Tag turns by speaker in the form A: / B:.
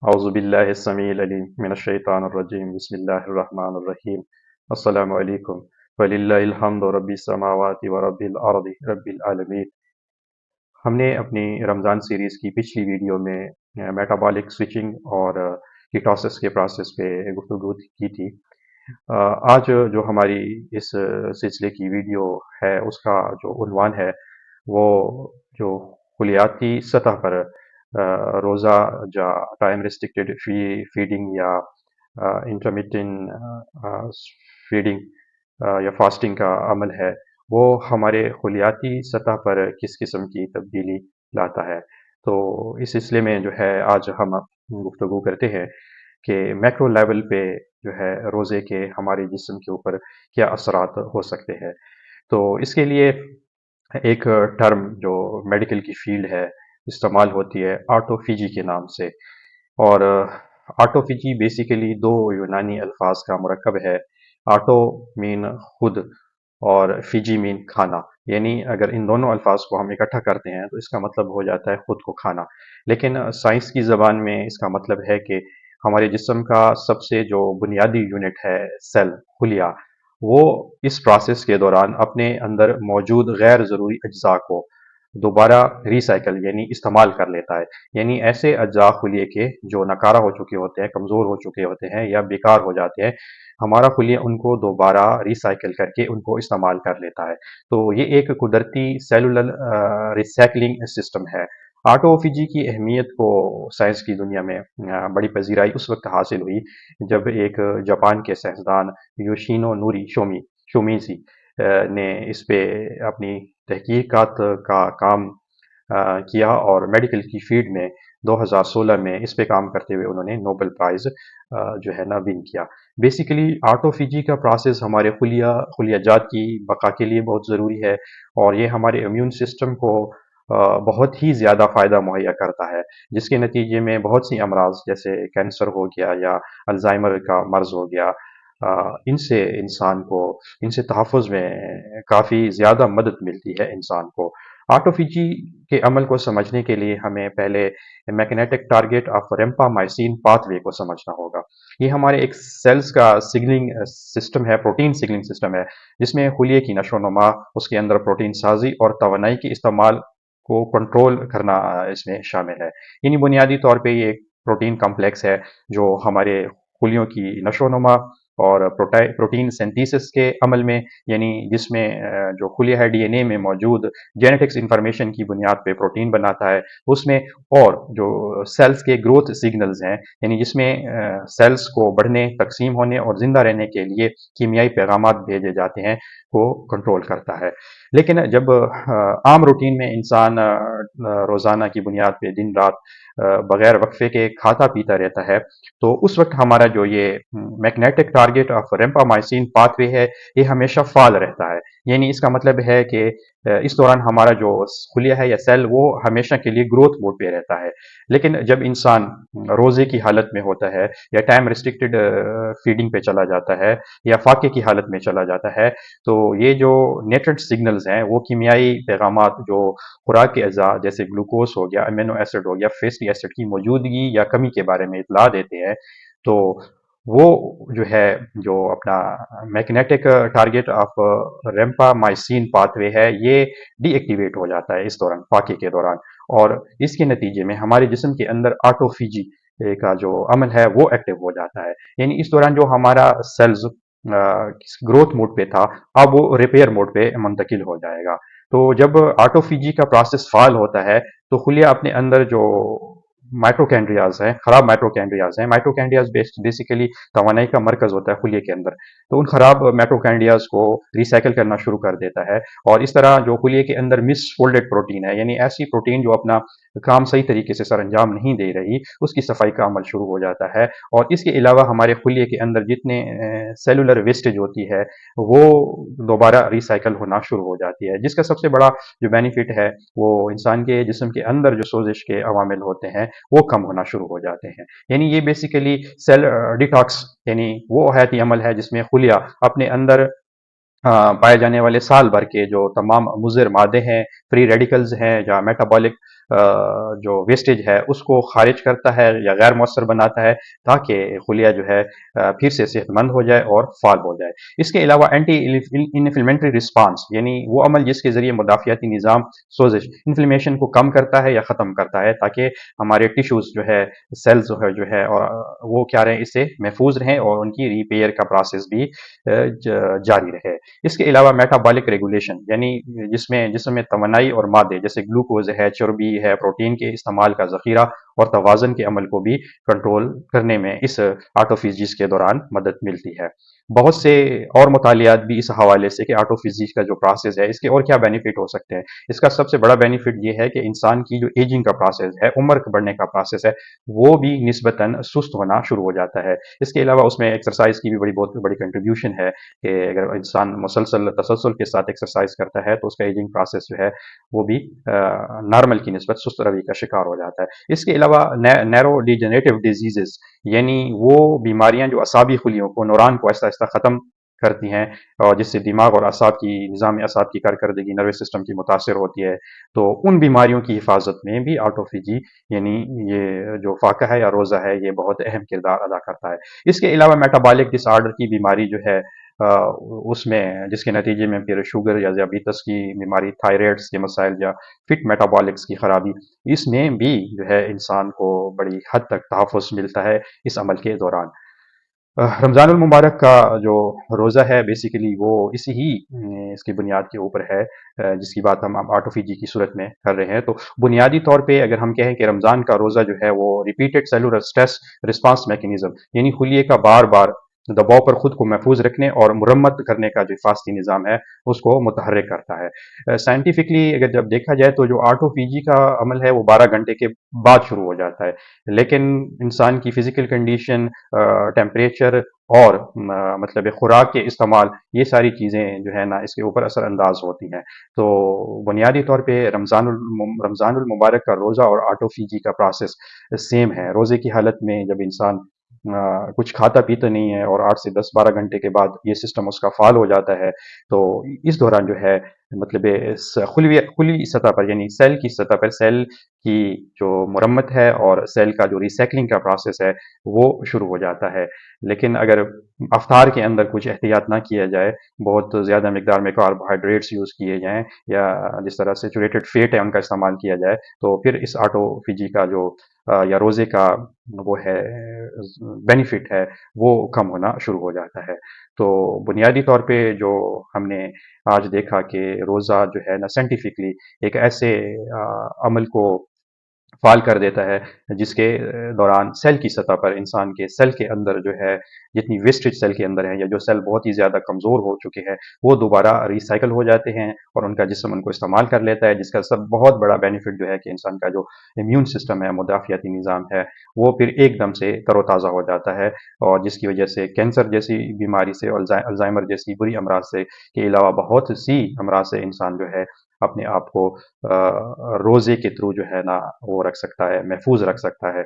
A: اعوذ باللہ السمیع العلیم من الشیطان الرجیم بسم اللہ الرحمن الرحیم السلام علیکم وللہ الحمد رب السماوات و رب الارض رب العالمین۔ ہم نے اپنی رمضان سیریز کی پچھلی ویڈیو میں میٹابولک سوئچنگ اور کیٹوسس کے پروسیس پہ گفتگو کی تھی۔ آج جو ہماری اس سلسلے کی ویڈیو ہے اس کا جو عنوان ہے وہ جو خلیاتی سطح پر روزہ یا ٹائم ریسٹرکٹیڈ فیڈنگ یا انٹرمیٹنٹ فیڈنگ یا فاسٹنگ کا عمل ہے وہ ہمارے خلیاتی سطح پر کس قسم کی تبدیلی لاتا ہے۔ تو اس سلسلے میں جو ہے آج ہم گفتگو کرتے ہیں کہ میکرو لیول پہ جو ہے روزے کے ہمارے جسم کے اوپر کیا اثرات ہو سکتے ہیں۔ تو اس کے لیے ایک ٹرم جو میڈیکل کی فیلڈ ہے استعمال ہوتی ہے آٹوفیجی کے نام سے، اور آٹوفیجی بیسیکلی دو یونانی الفاظ کا مرکب ہے۔ آٹو مین خود اور فیجی مین کھانا، یعنی اگر ان دونوں الفاظ کو ہم اکٹھا کرتے ہیں تو اس کا مطلب ہو جاتا ہے خود کو کھانا، لیکن سائنس کی زبان میں اس کا مطلب ہے کہ ہمارے جسم کا سب سے جو بنیادی یونٹ ہے سیل، خلیہ، وہ اس پروسیس کے دوران اپنے اندر موجود غیر ضروری اجزاء کو دوبارہ ریسائیکل یعنی استعمال کر لیتا ہے۔ یعنی ایسے اجزاء خلیے کے جو ناکارہ ہو چکے ہوتے ہیں، کمزور ہو چکے ہوتے ہیں یا بیکار ہو جاتے ہیں، ہمارا خلیہ ان کو دوبارہ ریسائیکل کر کے ان کو استعمال کر لیتا ہے۔ تو یہ ایک قدرتی سیلولر ریسائیکلنگ سسٹم ہے۔ آٹوفیجی کی اہمیت کو سائنس کی دنیا میں بڑی پذیرائی اس وقت حاصل ہوئی جب ایک جاپان کے سائنسدان یوشینو نوری شومیزی نے اس پہ اپنی تحقیقات کا کام کیا، اور میڈیکل کی فیلڈ میں 2016 میں اس پہ کام کرتے ہوئے انہوں نے نوبل پرائز جو ہے نا ون کیا۔ بیسیکلی آٹوفیجی کا پروسیس ہمارے خلیہ جات کی بقا کے لیے بہت ضروری ہے، اور یہ ہمارے امیون سسٹم کو بہت ہی زیادہ فائدہ مہیا کرتا ہے، جس کے نتیجے میں بہت سی امراض جیسے کینسر ہو گیا یا الزائمر کا مرض ہو گیا، ان سے انسان کو ان سے تحفظ میں کافی زیادہ مدد ملتی ہے انسان کو۔ آٹوفیجی کے عمل کو سمجھنے کے لیے ہمیں پہلے magnetic target of rapamycin pathway کو سمجھنا ہوگا۔ یہ ہمارے ایک سیلز کا سگنلنگ سسٹم ہے، پروٹین سگنلنگ سسٹم ہے، جس میں خلیے کی نشو و نما، اس کے اندر پروٹین سازی اور توانائی کے استعمال کو کنٹرول کرنا اس میں شامل ہے۔ یعنی بنیادی طور پہ یہ ایک پروٹین کمپلیکس ہے جو ہمارے خلیوں کی نشو و نما اور پروٹین سینتھیسس کے عمل میں، یعنی جس میں جو خلیہ ہے ڈی این اے میں موجود جینیٹکس انفارمیشن کی بنیاد پہ پروٹین بناتا ہے اس میں، اور جو سیلز کے گروتھ سگنلز ہیں، یعنی جس میں سیلز کو بڑھنے، تقسیم ہونے اور زندہ رہنے کے لیے کیمیائی پیغامات بھیجے جاتے ہیں، کو کنٹرول کرتا ہے۔ لیکن جب عام روٹین میں انسان روزانہ کی بنیاد پہ دن رات بغیر وقفے کے کھاتا پیتا رہتا ہے، تو اس وقت ہمارا جو یہ magnetic target of rapamycin pathway ہے یہ ہمیشہ فعال رہتا ہے۔ یعنی اس کا مطلب ہے کہ اس دوران ہمارا جو خلیہ ہے یا سیل وہ ہمیشہ کے لیے گروتھ موڈ پہ رہتا ہے۔ لیکن جب انسان روزے کی حالت میں ہوتا ہے یا ٹائم ریسٹرکٹیڈ فیڈنگ پہ چلا جاتا ہے یا فاقے کی حالت میں چلا جاتا ہے، تو یہ جو نیٹرنٹ سگنلز ہیں وہ کیمیائی پیغامات جو خوراک کے اجزاء جیسے گلوکوز ہو گیا، امینو ایسڈ ہو گیا، فیٹی ایسڈ کی موجودگی یا کمی کے بارے میں اطلاع دیتے ہیں، تو وہ جو ہے جو اپنا magnetic target of rapamycin pathway ہے یہ ڈی ایکٹیویٹ ہو جاتا ہے اس دوران، فاقے کے دوران، اور اس کے نتیجے میں ہمارے جسم کے اندر آٹوفیجی کا جو عمل ہے وہ ایکٹیو ہو جاتا ہے۔ یعنی اس دوران جو ہمارا سیلز گروتھ موڈ پہ تھا اب وہ ریپیئر موڈ پہ منتقل ہو جائے گا۔ تو جب آٹوفیجی کا پروسیس فعال ہوتا ہے تو خلیہ اپنے اندر جو مائٹوکینڈریاز ہیں، خراب مائٹوکینڈریاز ہیں، مائٹوکینڈریاز بیسیکلی توانائی کا مرکز ہوتا ہے خلیہ کے اندر، تو ان خراب مائٹوکینڈریاز کو ریسائیکل کرنا شروع کر دیتا ہے، اور اس طرح جو خلیہ کے اندر مس فولڈڈ پروٹین ہے، یعنی ایسی پروٹین جو اپنا کام صحیح طریقے سے سر انجام نہیں دے رہی، اس کی صفائی کا عمل شروع ہو جاتا ہے۔ اور اس کے علاوہ ہمارے خلیہ کے اندر جتنے سیلولر ویسٹیج ہوتی ہے وہ دوبارہ ریسائیکل ہونا شروع ہو جاتی ہے، جس کا سب سے بڑا جو بینیفٹ ہے وہ انسان کے جسم کے اندر جو سوزش کے عوامل ہوتے ہیں وہ کم ہونا شروع ہو جاتے ہیں۔ یعنی یہ بیسیکلی سیل ڈیٹاکس یعنی وہ حیاتی عمل ہے جس میں خلیہ اپنے اندر پائے جانے والے سال بھر کے جو تمام مضر مادے ہیں، فری ریڈیکلز ہیں یا میٹابولک جو ویسٹیج ہے اس کو خارج کرتا ہے یا غیر مؤثر بناتا ہے، تاکہ خلیہ جو ہے پھر سے صحت مند ہو جائے اور فعال ہو جائے۔ اس کے علاوہ اینٹی انفلیمیٹری رسپانس، یعنی وہ عمل جس کے ذریعے مدافعتی نظام سوزش انفلیمیشن کو کم کرتا ہے یا ختم کرتا ہے، تاکہ ہمارے ٹیشوز جو ہے، سیلز جو ہے اور وہ کیا رہیں، اس سے محفوظ رہیں اور ان کی ریپیئر کا پروسیس بھی جاری رہے۔ اس کے علاوہ میٹابولک ریگولیشن، یعنی جسم میں توانائی اور مادے جیسے گلوکوز ہے، چربی ہے، پروٹین کے استعمال کا ذخیرہ اور توازن کے عمل کو بھی کنٹرول کرنے میں اس آٹوفیجیز کے دوران مدد ملتی ہے۔ بہت سے اور مطالعات بھی اس حوالے سے کہ آٹوفیجیز کا جو پروسیس ہے اس کے اور کیا بینیفٹ ہو سکتے ہیں۔ اس کا سب سے بڑا بینیفٹ یہ ہے کہ انسان کی جو ایجنگ کا پروسیس ہے، عمر بڑھنے کا پروسیس ہے، وہ بھی نسبتاً سست ہونا شروع ہو جاتا ہے۔ اس کے علاوہ اس میں ایکسرسائز کی بھی بہت بڑی کنٹریبیوشن ہے کہ اگر انسان مسلسل تسلسل کے ساتھ ایکسرسائز کرتا ہے تو اس کا ایجنگ پروسیس جو ہے وہ بھی نارمل کی نسبت سست روی کا شکار ہو جاتا ہے۔ اس کے علاوہ نیرو ڈیجنریٹو ڈیزیزز، یعنی وہ بیماریاں جو اعصابی خلیوں کو، نوران کو آہستہ آہستہ ختم کرتی ہیں، اور جس سے دماغ اور اعصاب کی نظام اعصاب کی کارکردگی، نروس سسٹم کی متاثر ہوتی ہے، تو ان بیماریوں کی حفاظت میں بھی آٹوفیجی، یعنی یہ جو فاقہ ہے یا روزہ ہے، یہ بہت اہم کردار ادا کرتا ہے۔ اس کے علاوہ میٹابولک ڈس آرڈر کی بیماری جو ہے، اس میں جس کے نتیجے میں پھر شوگر یا ذیابیطس کی بیماری، تھائرائڈس کے مسائل یا فٹ میٹابولکس کی خرابی، اس میں بھی جو ہے انسان کو بڑی حد تک تحفظ ملتا ہے اس عمل کے دوران۔ رمضان المبارک کا جو روزہ ہے بیسیکلی وہ اسی ہی اس کی بنیاد کے اوپر ہے، جس کی بات ہم آٹوفیجی کی صورت میں کر رہے ہیں۔ تو بنیادی طور پہ اگر ہم کہیں کہ رمضان کا روزہ جو ہے وہ repeated cellular stress response mechanism, یعنی خلیے کا بار بار دباؤ پر خود کو محفوظ رکھنے اور مرمت کرنے کا جو حفاظتی نظام ہے اس کو متحرک کرتا ہے۔ سائنٹیفکلی اگر جب دیکھا جائے تو جو آٹوفیجی کا عمل ہے وہ 12 گھنٹے کے بعد شروع ہو جاتا ہے، لیکن انسان کی فزیکل کنڈیشن، ٹیمپریچر اور مطلب خوراک کے استعمال، یہ ساری چیزیں جو ہے نا اس کے اوپر اثر انداز ہوتی ہیں۔ تو بنیادی طور پہ رمضان المبارک کا روزہ اور آٹوفیجی کا پروسیس سیم ہے۔ روزے کی حالت میں جب انسان کچھ کھاتا پیتا نہیں ہے اور 8 سے 10 12 گھنٹے کے بعد یہ سسٹم اس کا فعال ہو جاتا ہے، تو اس دوران جو ہے مطلب خلی سطح پر، یعنی سیل کی سطح پر، سیل کی جو مرمت ہے اور سیل کا جو ریسائکلنگ کا پروسیس ہے وہ شروع ہو جاتا ہے۔ لیکن اگر افطار کے اندر کچھ احتیاط نہ کیا جائے، بہت زیادہ مقدار میں کاربوہائیڈریٹس یوز کیے جائیں یا جس طرح سیچوریٹڈ فیٹ ہے ان کا استعمال کیا جائے، تو پھر اس آٹوفیجی کا جو یا روزے کا وہ ہے بینیفٹ ہے وہ کم ہونا شروع ہو جاتا ہے۔ تو بنیادی طور پہ جو ہم نے آج دیکھا کہ روزہ جو ہے نا سائنٹیفکلی ایک ایسے عمل کو فعال کر دیتا ہے جس کے دوران سیل کی سطح پر، انسان کے سیل کے اندر جو ہے جتنی ویسٹیج سیل کے اندر ہے یا جو سیل بہت ہی زیادہ کمزور ہو چکے ہیں وہ دوبارہ ریسائکل ہو جاتے ہیں اور ان کا جسم ان کو استعمال کر لیتا ہے، جس کا سب بہت بڑا بینیفٹ جو ہے کہ انسان کا جو امیون سسٹم ہے، مدافعتی نظام ہے، وہ پھر ایک دم سے تر و تازہ ہو جاتا ہے، اور جس کی وجہ سے کینسر جیسی بیماری سے، الزائمر جیسی بری امراض سے کے علاوہ بہت سی امراض سے انسان جو ہے اپنے آپ کو روزے کے تھرو جو ہے نا وہ رکھ سکتا ہے، محفوظ رکھ سکتا ہے۔